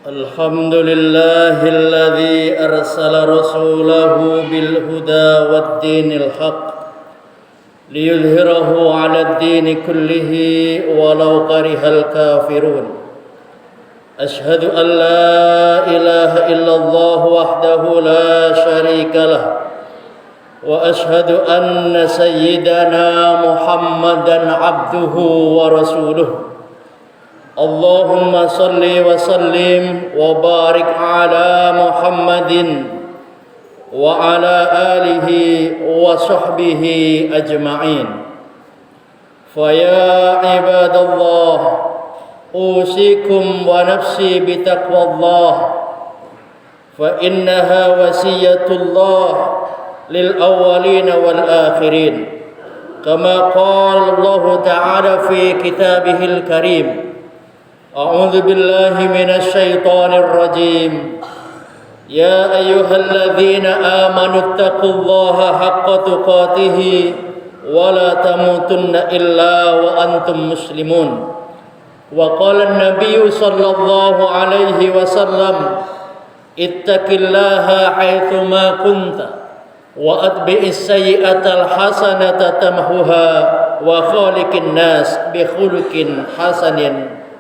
الحمد لله الذي أرسل رسوله بالهدى والدين الحق ليظهره على الدين كله ولو كره الكافرون. أشهد أن لا إله إلا الله وحده لا شريك له، وأشهد أن سيدنا محمدا عبده ورسوله. اللهم صل وسلم وبارك على محمد وعلى آله وصحبه أجمعين. فيا عباد الله، أوصيكم ونفسي بتقوى الله، فإنها وصية الله للأولين والآخرين، كما قال الله تعالى في كتابه الكريم: أعوذ بالله من الشيطان الرجيم. يا أيها الذين آمنوا اتقوا الله حق تقاته ولا تموتن إلا وأنتم مسلمون. وقال النبي صلى الله عليه وسلم: اتق الله حيثما كنت وأتبع السيئة الحسنة تمحها وخالق الناس بخلق حسن.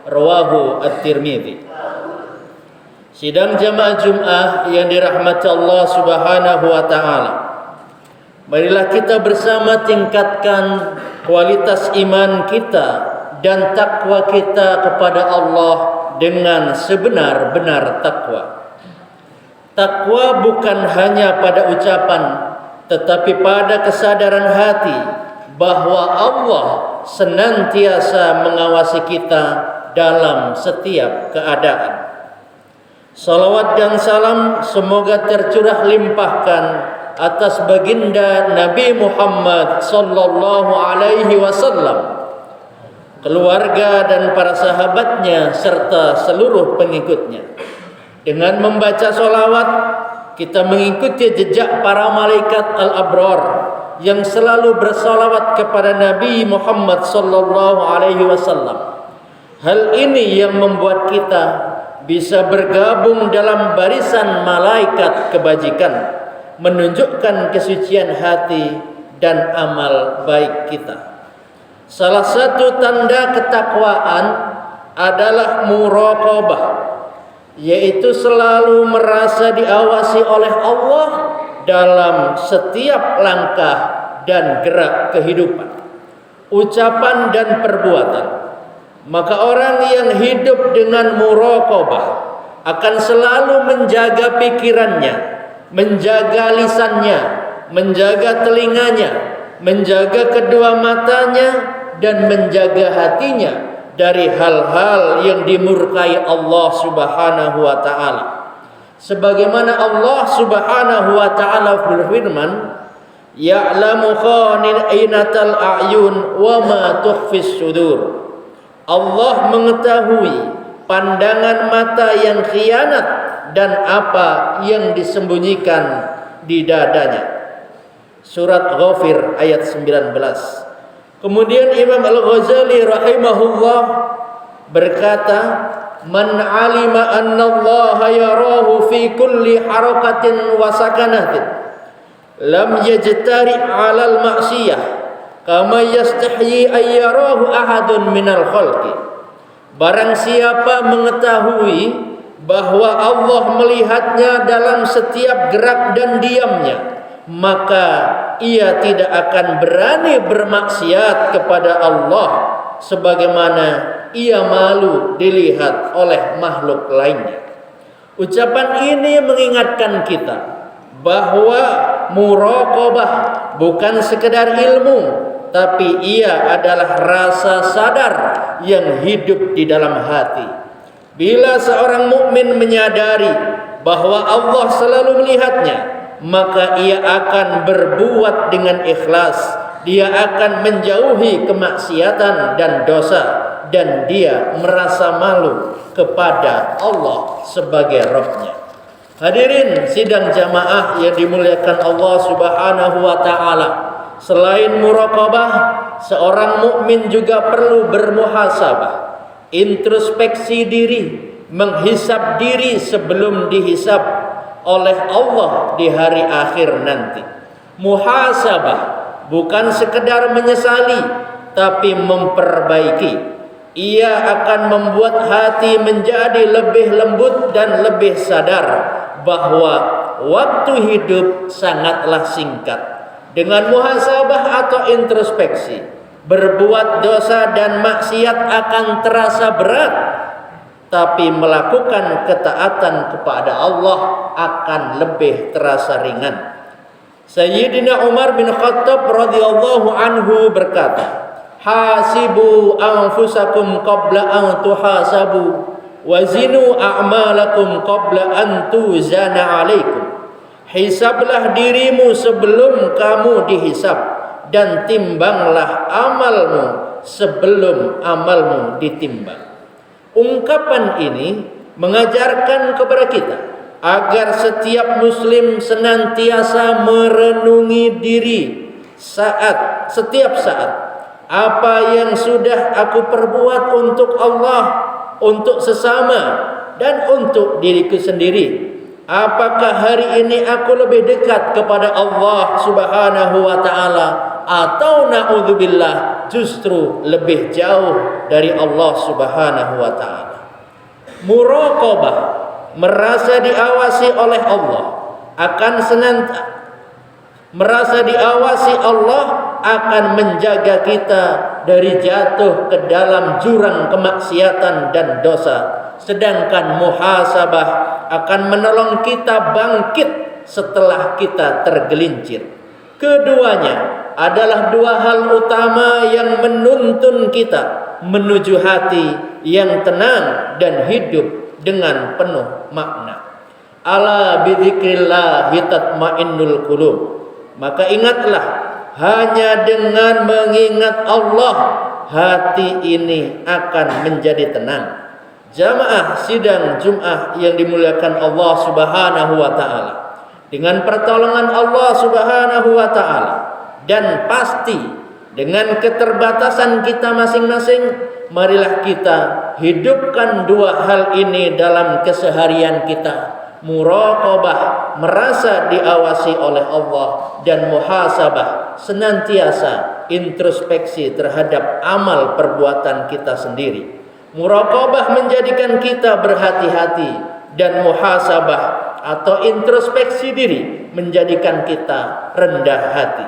Rawahu At-Tirmidzi. Sidang jamaah Jum'ah yang dirahmati Allah Subhanahu wa taala. Marilah kita bersama tingkatkan kualitas iman kita dan takwa kita kepada Allah dengan sebenar-benar takwa. Takwa bukan hanya pada ucapan, tetapi pada kesadaran hati bahwa Allah senantiasa mengawasi kita dalam setiap keadaan. Salawat dan salam semoga tercurah limpahkan atas baginda Nabi Muhammad sallallahu alaihi wasallam, keluarga dan para sahabatnya serta seluruh pengikutnya. Dengan membaca salawat, kita mengikuti jejak para malaikat al-abrar yang selalu bersalawat kepada Nabi Muhammad sallallahu alaihi wasallam. Hal ini yang membuat kita bisa bergabung dalam barisan malaikat kebajikan, menunjukkan kesucian hati dan amal baik kita. Salah satu tanda ketakwaan adalah muraqabah, yaitu selalu merasa diawasi oleh Allah dalam setiap langkah dan gerak kehidupan, ucapan dan perbuatan. Maka orang yang hidup dengan muraqabah akan selalu menjaga pikirannya, menjaga lisannya, menjaga telinganya, menjaga kedua matanya, dan menjaga hatinya dari hal-hal yang dimurkai Allah Subhanahu wa taala. Sebagaimana Allah Subhanahu wa taala berfirman, "Ya'lamu kha'inatal a'yun wa ma tukhfis sudur." Allah mengetahui pandangan mata yang khianat dan apa yang disembunyikan di dadanya. Surat Ghafir ayat 19. Kemudian Imam Al-Ghazali rahimahullah berkata, "Man 'alima anna Allah yarahu fi kulli harakatin wa sakanatin, lam yajtari 'alal ma'siyah kama yastahyi ayyarahu ahadun minal khalqi." Barang siapa mengetahui bahwa Allah melihatnya dalam setiap gerak dan diamnya, maka ia tidak akan berani bermaksiat kepada Allah sebagaimana ia malu dilihat oleh makhluk lainnya. Ucapan ini mengingatkan kita bahwa muraqabah bukan sekedar ilmu, tapi ia adalah rasa sadar yang hidup di dalam hati. Bila seorang mukmin menyadari bahwa Allah selalu melihatnya, maka ia akan berbuat dengan ikhlas. Dia akan menjauhi kemaksiatan dan dosa, dan dia merasa malu kepada Allah sebagai Rabb-Nya. Hadirin sidang jamaah yang dimuliakan Allah Subhanahu wa taala. Selain muraqabah, seorang mukmin juga perlu bermuhasabah, introspeksi diri menghisab diri sebelum dihisab oleh Allah di hari akhir nanti. Muhasabah bukan sekedar menyesali, tapi memperbaiki. Ia akan membuat hati menjadi lebih lembut dan lebih sadar bahwa waktu hidup sangatlah singkat. Dengan muhasabah atau introspeksi, berbuat dosa dan maksiat akan terasa berat, tapi melakukan ketaatan kepada Allah akan lebih terasa ringan. Sayyidina Umar bin Khattab radhiyallahu anhu berkata, "Hasibu anfusakum qabla an tuhasabu, wazinu a'malakum qabla an tuzana 'alaikum." Hisablah dirimu sebelum kamu dihisab, dan timbanglah amalmu sebelum amalmu ditimbang. Ungkapan ini mengajarkan kepada kita agar setiap muslim senantiasa merenungi diri setiap saat. Apa yang sudah aku perbuat untuk Allah, untuk sesama, dan untuk diriku sendiri? Apakah hari ini aku lebih dekat kepada Allah Subhanahu wa taala, atau naudzubillah justru lebih jauh dari Allah Subhanahu wa taala? Muraqabah, merasa diawasi oleh Allah, merasa diawasi Allah akan menjaga kita dari jatuh ke dalam jurang kemaksiatan dan dosa. Sedangkan muhasabah akan menolong kita bangkit setelah kita tergelincir. Keduanya adalah dua hal utama yang menuntun kita menuju hati yang tenang dan hidup dengan penuh makna. Ala bidzikrillah tatmainnul qulub. Maka ingatlah, hanya dengan mengingat Allah hati ini akan menjadi tenang. Jamaah sidang Jumat yang dimuliakan Allah Subhanahu wa taala, dengan pertolongan Allah Subhanahu wa taala dan pasti dengan keterbatasan kita masing-masing, marilah kita hidupkan dua hal ini dalam keseharian kita. Muraqabah, merasa diawasi oleh Allah, dan muhasabah, senantiasa introspeksi terhadap amal perbuatan kita sendiri. Muraqabah menjadikan kita berhati-hati, dan muhasabah atau introspeksi diri menjadikan kita rendah hati.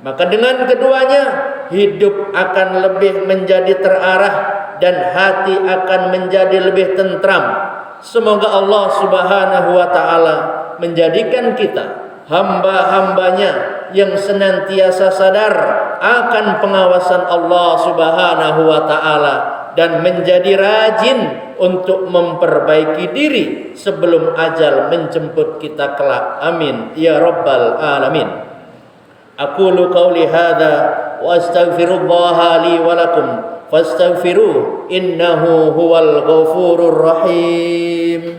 Maka dengan keduanya, hidup akan lebih menjadi terarah dan hati akan menjadi lebih tentram. Semoga Allah Subhanahu wa taala menjadikan kita hamba-hambanya yang senantiasa sadar akan pengawasan Allah Subhanahu wa taala dan menjadi rajin untuk memperbaiki diri sebelum ajal menjemput kita kelak. Amin ya rabbal alamin. Aqulu qauli hadza wa astaghfirullaha li wa lakum fastaghfiruh innahu huwal ghafurur rahim.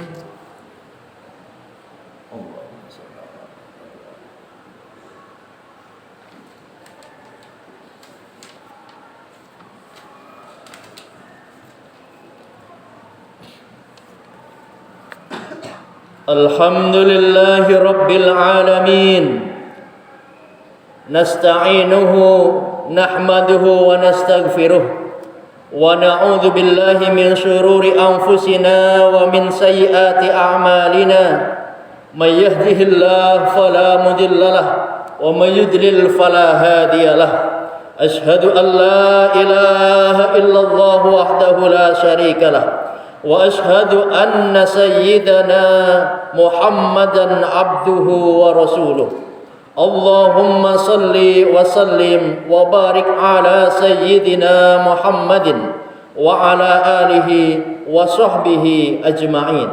Alhamdulillahi rabbil alamin. Nasta'inuhu nahmaduhu wa nastaghfiruh wa na'udzu billahi min shururi anfusina wa min sayyiati a'malina. May yahdihillahu fala mudilla lahu wa may yudlil fala hadiya lahu. Ashhadu an la ilaha illallah wahdahu la syarika lahu wa ashhadu anna sayyidana Muhammadan abduhu wa rasuluh. Allahumma salli wa sallim wa barik ala sayyidina Muhammadin wa ala alihi wa sahbihi ajma'in.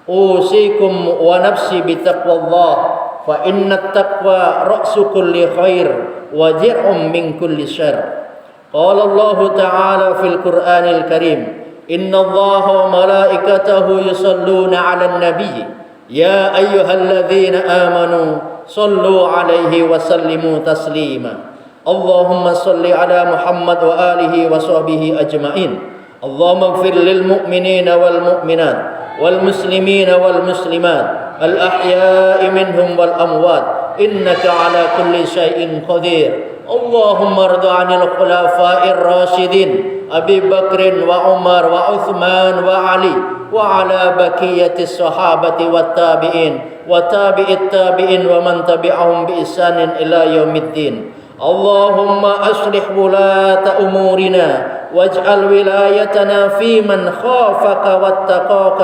Usikum wa nafsi bitaqwallah, fa inna taqwa ra'su kulli khair wa jir'um min kulli syarr. Qala Allah ta'ala fil Qur'anil Karim, inna Allaha wa malaikatahu yusalluna 'alan nabiy ya ayyuhalladzina amanu sallu alaihi wa sallimu taslima. Allahumma salli ala Muhammad wa alihi wa sahbihi ajma'in. Allahumma ighfir lil mu'minina wal mu'minat والمسلمين والمسلمات الأحياء منهم والأموات إنك على كل شيء قدير. اللهم ارض عن الخلفاء الراشدين أبي بكر وعمر وعثمان وعلي وعلى بقية الصحابة والتابعين وتابع التابعين ومن تبعهم بإحسان إلى يوم الدين. اللهم أصلح ولاة أمورنا واجعل ولايتنا في من خافك واتقاك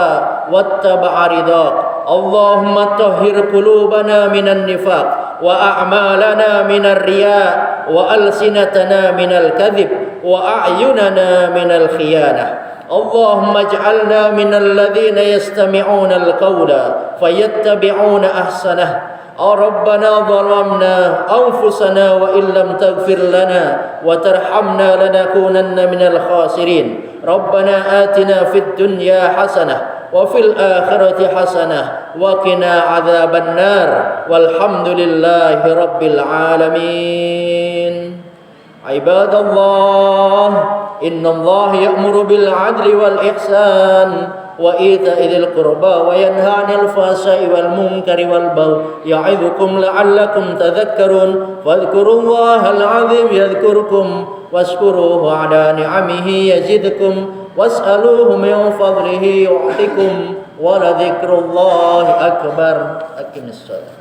واتبع رضاك. اللهم طهر قلوبنا من النفاق وأعمالنا من الرياء وألسنتنا من الكذب وأعيننا من الخيانة. اللهم اجعلنا من الذين يستمعون القول فيتبعون أحسنه. ربنا ظلمنا أنفسنا وإن لم تغفر لنا وترحمنا لنكونن من الخاسرين. ربنا آتنا في الدنيا حسنة وفي الآخرة حسنة وقنا عذاب النار والحمد لله رب العالمين. عباد الله إن الله يأمر بالعدل والإحسان وإيتاء ذي القربى وينهى عن الفحشاء والمنكر والبغي يعظكم لعلكم تذكرون. فاذكروا الله العظيم يذكركم واشكروه على نعمه يزدكم واسألوه من فضله يعطكم ولذكر الله أكبر. أقم الصلاة.